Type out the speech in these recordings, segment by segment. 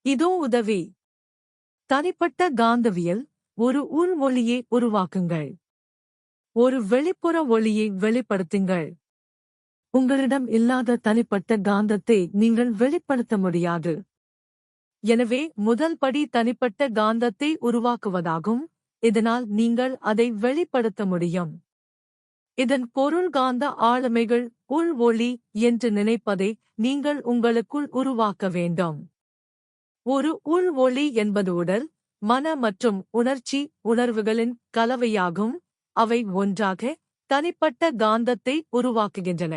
இதோ உதவி. தனிப்பட்ட காந்தவியல். ஒரு உள் ஒளியை உருவாக்குங்கள். ஒரு வெளிப்புற ஒளியை வெளிப்படுத்துங்கள். உங்களிடம் இல்லாத தனிப்பட்ட காந்தத்தை நீங்கள் வெளிப்படுத்த முடியாது. எனவே முதல் படி தனிப்பட்ட காந்தத்தை உருவாக்குவதாகும். இதனால் நீங்கள் அதை வெளிப்படுத்த முடியும். இதன் பொருள் காந்த ஆளுமைகள் உள் ஒளி என்று நினைப்பதை நீங்கள் உங்களுக்குள் உருவாக்க வேண்டும். ஒரு உள் ஒளி என்பது உடல், மன மற்றும் உணர்ச்சி உணர்வுகளின் கலவையாகும். அவை ஒன்றாக தனிப்பட்ட காந்தத்தை உருவாக்குகின்றன.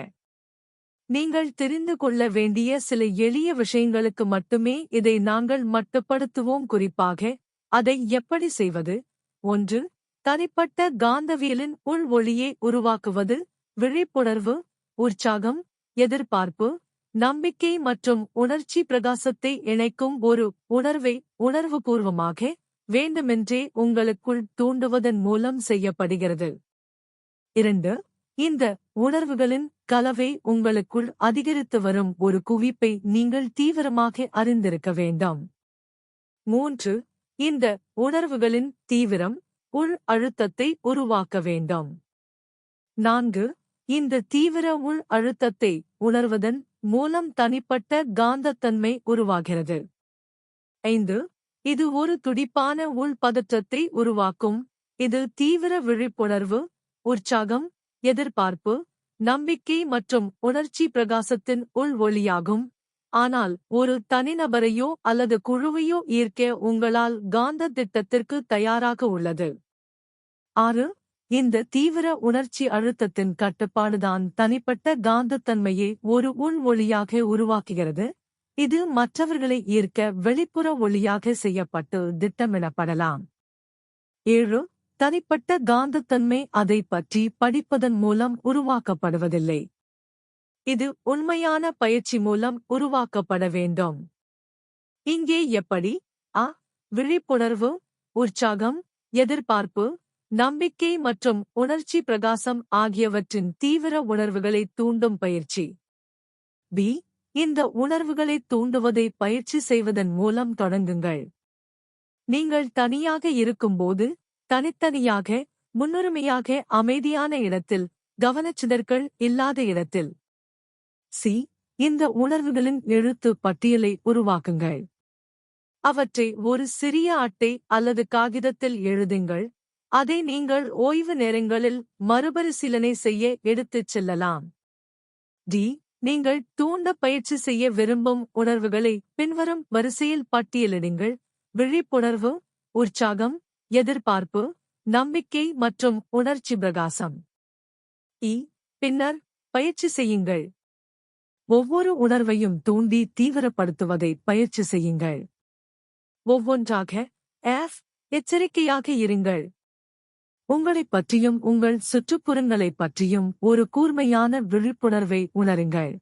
நீங்கள் தெரிந்து கொள்ள வேண்டிய சில எளிய விஷயங்களுக்கு மட்டுமே இதை நாங்கள் மட்டுப்படுத்துவோம். குறிப்பாக அதை எப்படி செய்வது. 1. தனிப்பட்ட காந்தவியலின் உள் ஒளியை உருவாக்குவது. விழிப்புணர்வு, உற்சாகம், எதிர்பார்ப்பு, நம்பிக்கை மற்றும் உணர்ச்சி பிரகாசத்தை இணைக்கும் ஒரு உணர்வை உணர்வுபூர்வமாக வேண்டுமென்றே உங்களுக்குள் தூண்டுவதன் மூலம் செய்யப்படுகிறது. 2. இந்த உணர்வுகளின் கலவை உங்களுக்குள் அதிகரித்து வரும் ஒரு குவிப்பை நீங்கள் தீவிரமாக அறிந்திருக்க வேண்டும். 3. இந்த உணர்வுகளின் தீவிரம் உள் அழுத்தத்தை உருவாக்க வேண்டும். 4. இந்த தீவிர உள் அழுத்தத்தை உணர்வதன் மூலம் தனிப்பட்ட காந்தத்தன்மை உருவாகிறது. 5. இது ஒரு துடிப்பான உள் பதற்றத்தை உருவாக்கும். இது தீவிர விழிப்புணர்வு, உற்சாகம், எதிர்பார்ப்பு, நம்பிக்கை மற்றும் உணர்ச்சி பிரகாசத்தின் உள் ஒளியாகும். ஆனால் ஒரு தனிநபரையோ அல்லது குழுவையோ ஈர்க்க உங்களால் காந்த திட்டத்திற்கு தயாராக உள்ளது. 6. இந்த தீவிர உணர்ச்சி அழுத்தத்தின் கட்டுப்பாடுதான் தனிப்பட்ட காந்தத்தன்மையை ஒரு உள் ஒளியாக உருவாக்குகிறது. இது மற்றவர்களை ஈர்க்க வெளிப்புற ஒளியாக செய்யப்பட்டு திட்டமிடப்படலாம். 7. தனிப்பட்ட காந்தத்தன்மை அதை பற்றி படிப்பதன் மூலம் உருவாக்கப்படுவதில்லை. இது உண்மையான பயிற்சி மூலம் உருவாக்கப்பட வேண்டும். இங்கே எப்படி? விழிப்புணர்வு, உற்சாகம், எதிர்பார்ப்பு, நம்பிக்கை மற்றும் உணர்ச்சி பிரகாசம் ஆகியவற்றின் தீவிர உணர்வுகளை தூண்டும் பயிற்சி. b. இந்த உணர்வுகளை தூண்டுவதை பயிற்சி செய்வதன் மூலம் தொடங்குங்கள். நீங்கள் தனியாக இருக்கும்போது, தனித்தனியாக, முன்னுரிமையாக அமைதியான இடத்தில், கவனச்சிதறல் இல்லாத இடத்தில். c. இந்த உணர்வுகளின் எழுத்து பட்டியலை உருவாக்குங்கள். அவற்றை ஒரு சிறிய அட்டை அல்லது காகிதத்தில் எழுதுங்கள். அதை நீங்கள் ஓய்வு நேரங்களில் மறுபரிசீலனை செய்ய எடுத்துச் செல்லலாம். d. நீங்கள் தூண்ட பயிற்சி செய்ய விரும்பும் உணர்வுகளை பின்வரும் வரிசையில் பட்டியலிடுங்கள். விழிப்புணர்வு, உற்சாகம், எதிர்பார்ப்பு, நம்பிக்கை மற்றும் உணர்ச்சி பிரகாசம். e. பின்னர் பயிற்சி செய்யுங்கள். ஒவ்வொரு உணர்வையும் தூண்டி தீவிரப்படுத்துவதை பயிற்சி செய்யுங்கள். ஒவ்வொன்றாக. f. எச்சரிக்கையாக இருங்கள். உங்களைப் பற்றியும் உங்கள் சுற்றுப்புறங்களைப் பற்றியும் ஒரு கூர்மையான விழிப்புணர்வை உணருங்கள்.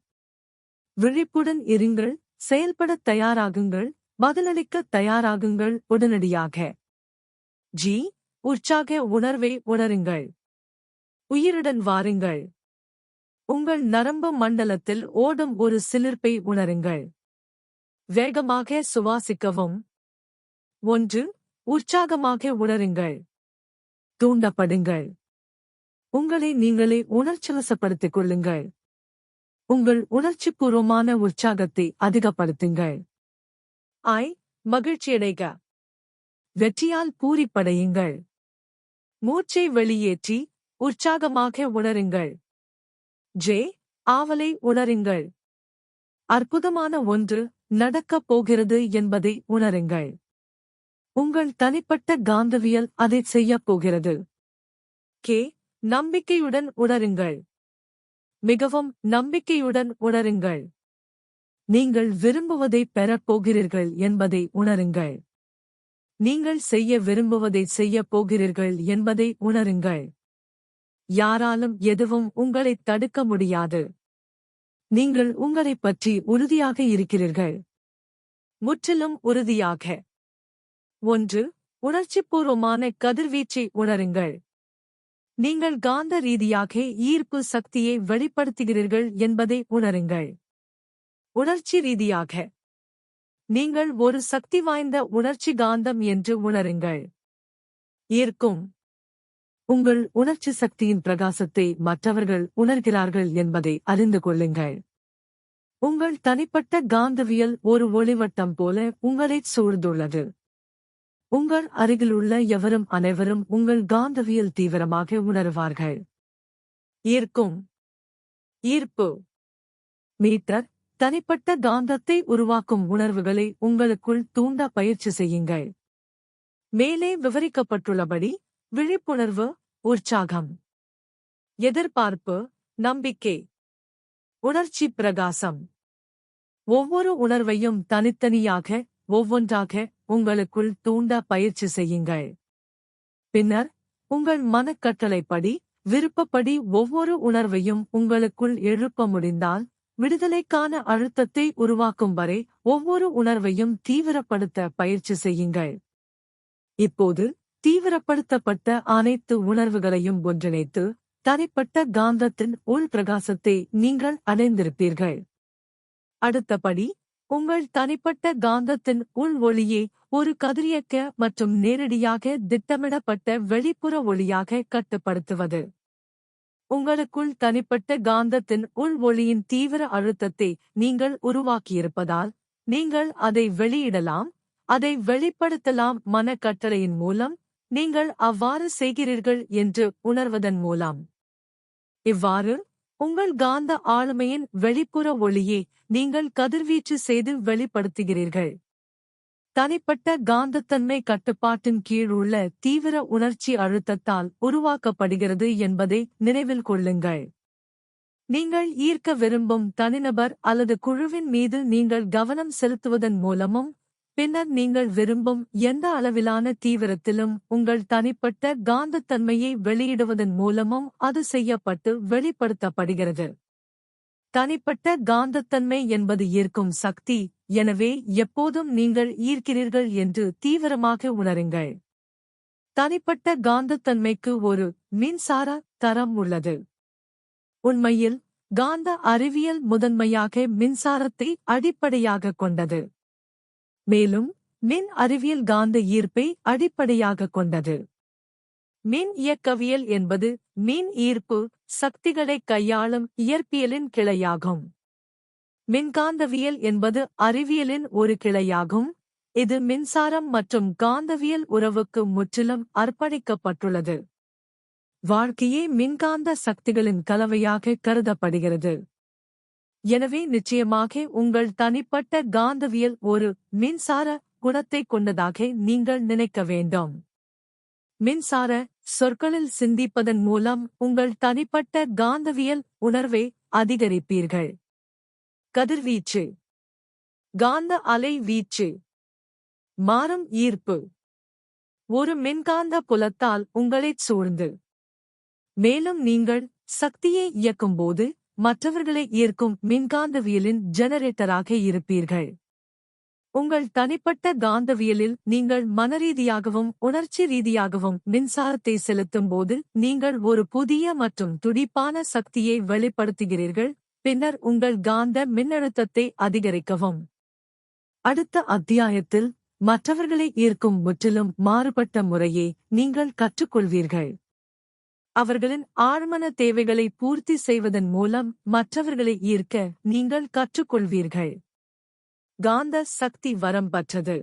விழிப்புடன் இருங்கள், செயல்படத் தயாராகுங்கள், பதிலளிக்கத் தயாராகுங்கள் உடனடியாக. g. உற்சாக உணர்வை உணருங்கள். உயிருடன் வாருங்கள். உங்கள் நரம்பு மண்டலத்தில் ஓடும் ஒரு சிலிர்ப்பை உணருங்கள். வேகமாக சுவாசிக்கவும். 1. உற்சாகமாக உணருங்கள். தூண்டப்படுங்கள். உங்களை நீங்களே உணர்ச்சிவசப்படுத்திக் கொள்ளுங்கள். உங்கள் உணர்ச்சிபூர்வமான உற்சாகத்தை அதிகப்படுத்துங்கள். I. மகிழ்ச்சியடைக. வெற்றியால் பூரிப்படையுங்கள். மூச்சை வெளியேற்றி உற்சாகமாக உணருங்கள். j. ஆவலை உணருங்கள். அற்புதமான ஒன்று நடக்கப் போகிறது என்பதை உணருங்கள். உங்கள் தனிப்பட்ட காந்தவியல் அதைச் செய்யப் போகிறது. k. நம்பிக்கையுடன் உணருங்கள். மிகவும் நம்பிக்கையுடன் உணருங்கள். நீங்கள் விரும்புவதைப் பெறப் போகிறீர்கள் என்பதை உணருங்கள். நீங்கள் செய்ய விரும்புவதைச் செய்யப் போகிறீர்கள் என்பதை உணருங்கள். யாராலும் எதுவும் உங்களைத் தடுக்க முடியாது. நீங்கள் உங்களைப் பற்றி உறுதியாக இருக்கிறீர்கள். முற்றிலும் உறுதியாக. 1. உணர்ச்சிபூர்வமான கதிர்வீச்சை உணருங்கள். நீங்கள் காந்த ரீதியாக ஈர்ப்பு சக்தியை வெளிப்படுத்துகிறீர்கள் என்பதை உணருங்கள். உணர்ச்சி ரீதியாக. நீங்கள் ஒரு சக்தி வாய்ந்த உணர்ச்சி காந்தம் என்று உணருங்கள். ஈர்க்கும். உங்கள் உணர்ச்சி சக்தியின் பிரகாசத்தை மற்றவர்கள் உணர்கிறார்கள் என்பதை அறிந்து கொள்ளுங்கள். உங்கள் தனிப்பட்ட காந்தவியல் ஒரு ஒளிவட்டம் போல உங்களைச் சூழ்ந்துள்ளது. உங்கள் அருகிலுள்ள எவரும் அனைவரும் உங்கள் காந்தவியல் தீவிரமாக உணருவார்கள். ஈர்க்கும். ஈர்ப்பு. மீட்டர். தனிப்பட்ட காந்தத்தை உருவாக்கும் உணர்வுகளை உங்களுக்குள் தூண்ட பயிற்சி செய்யுங்கள். மேலே விவரிக்கப்பட்டுள்ளபடி விழிப்புணர்வு, உற்சாகம், எதிர்பார்ப்பு, நம்பிக்கை, உணர்ச்சி பிரகாசம். ஒவ்வொரு உணர்வையும் தனித்தனியாக, ஒவ்வொன்றாக உங்களுக்குள் தூண்ட பயிற்சி செய்யுங்கள். பின்னர் உங்கள் மனக்கட்டளைப்படி, விருப்பப்படி ஒவ்வொரு உணர்வையும் உங்களுக்குள் எழுப்ப முடிந்தால், விடுதலைக்கான அழுத்தத்தை உருவாக்கும் வரை ஒவ்வொரு உணர்வையும் தீவிரப்படுத்த பயிற்சி செய்யுங்கள். இப்போது தீவிரப்படுத்தப்பட்ட அனைத்து உணர்வுகளையும் ஒன்றிணைத்து தனிப்பட்ட காந்தத்தின் உள் பிரகாசத்தை நீங்கள் அடைந்திருப்பீர்கள். அடுத்தபடி, உங்கள் தனிப்பட்ட காந்தத்தின் உள் ஒளியை ஒரு கதிரியக்க மற்றும் நேரடியாக திட்டமிடப்பட்ட வெளிப்புற ஒளியாக கட்டுப்படுத்துவது. உங்களுக்குள் தனிப்பட்ட காந்தத்தின் உள் ஒளியின் தீவிர அழுத்தத்தை நீங்கள் உருவாக்கியிருப்பதால், நீங்கள் அதை வெளியிடலாம், அதை வெளிப்படுத்தலாம். மனக்கட்டளையின் மூலம் நீங்கள் அவ்வாறு செய்கிறீர்கள் என்று உணர்வதன் மூலம். இவ்வாறு உங்கள் காந்த ஆளுமையின் வெளிப்புற ஒளியை நீங்கள் கதிர்வீச்சு செய்து வெளிப்படுத்துகிறீர்கள். தனிப்பட்ட காந்தத்தன்மை கட்டுப்பாட்டின் கீழ் உள்ள தீவிர உணர்ச்சி அழுத்தத்தால் உருவாக்கப்படுகிறது என்பதை நினைவில் கொள்ளுங்கள். நீங்கள் ஈர்க்க விரும்பும் தனிநபர் அல்லது குழுவின் மீது நீங்கள் கவனம் செலுத்துவதன் மூலமும், பின்னர் நீங்கள் விரும்பும் எந்த அளவிலான தீவிரத்திலும் உங்கள் தனிப்பட்ட காந்தத்தன்மையை வெளியிடுவதன் மூலமும் அது செய்யப்பட்டு வெளிப்படுத்தப்படுகிறது. தனிப்பட்ட காந்தத்தன்மை என்பது ஈர்க்கும் சக்தி, எனவே எப்போதும் நீங்கள் ஈர்க்கிறீர்கள் என்று தீவிரமாக உணருங்கள். தனிப்பட்ட காந்தத்தன்மைக்கு ஒரு மின்சார தரம் உள்ளது. உண்மையில், காந்த அறிவியல் முதன்மையாக மின்சாரத்தை அடிப்படையாகக் கொண்டது. மேலும் மின் அறிவியல் காந்த ஈர்ப்பை அடிப்படையாகக் கொண்டது. மின் இயக்கவியல் என்பது மின் ஈர்ப்பு சக்திகளைக் கையாளும் இயற்பியலின் கிளையாகும். மின்காந்தவியல் என்பது அறிவியலின் ஒரு கிளையாகும். இது மின்சாரம் மற்றும் காந்தவியல் உறவுக்கு முற்றிலும் அர்ப்பணிக்கப்பட்டுள்ளது. வாழ்க்கையே மின்காந்த சக்திகளின் கலவையாக கருதப்படுகிறது. எனவே நிச்சயமாக உங்கள் தனிப்பட்ட காந்தவியல் ஒரு மின்சார குணத்தைக் கொண்டதாக நீங்கள் நினைக்க வேண்டும். மின்சார சொற்களில் சிந்திப்பதன் மூலம் உங்கள் தனிப்பட்ட காந்தவியல் உணர்வை அதிகரிப்பீர்கள். கதிர்வீச்சு, காந்த அலை வீச்சு, மாறும் ஈர்ப்பு. ஒரு மின்காந்த புலத்தால் உங்களைச் சூழ்ந்து, மேலும் நீங்கள் சக்தியை இயக்கும்போது மற்றவர்களை ஈர்க்கும் மின்காந்தவியலின் ஜெனரேட்டராக இருப்பீர்கள். உங்கள் தனிப்பட்ட காந்தவியலில் நீங்கள் மனரீதியாகவும் உணர்ச்சி ரீதியாகவும் மின்சாரத்தை செலுத்தும் போது நீங்கள் ஒரு புதிய மற்றும் துடிப்பான சக்தியை வெளிப்படுத்துகிறீர்கள். பின்னர் உங்கள் காந்த மின்னழுத்தத்தை அதிகரிக்கவும். அடுத்த அத்தியாயத்தில் மற்றவர்களை ஈர்க்கும் முற்றிலும் மாறுபட்ட முறையை நீங்கள் கற்றுக்கொள்வீர்கள். அவர்களின் ஆழ்மன தேவைகளை பூர்த்தி செய்வதன் மூலம் மற்றவர்களை ஈர்க்க நீங்கள் கற்றுக்கொள்வீர்கள். காந்த சக்தி வரம் பெற்றது.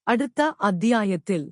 அடுத்த அத்தியாயத்தில்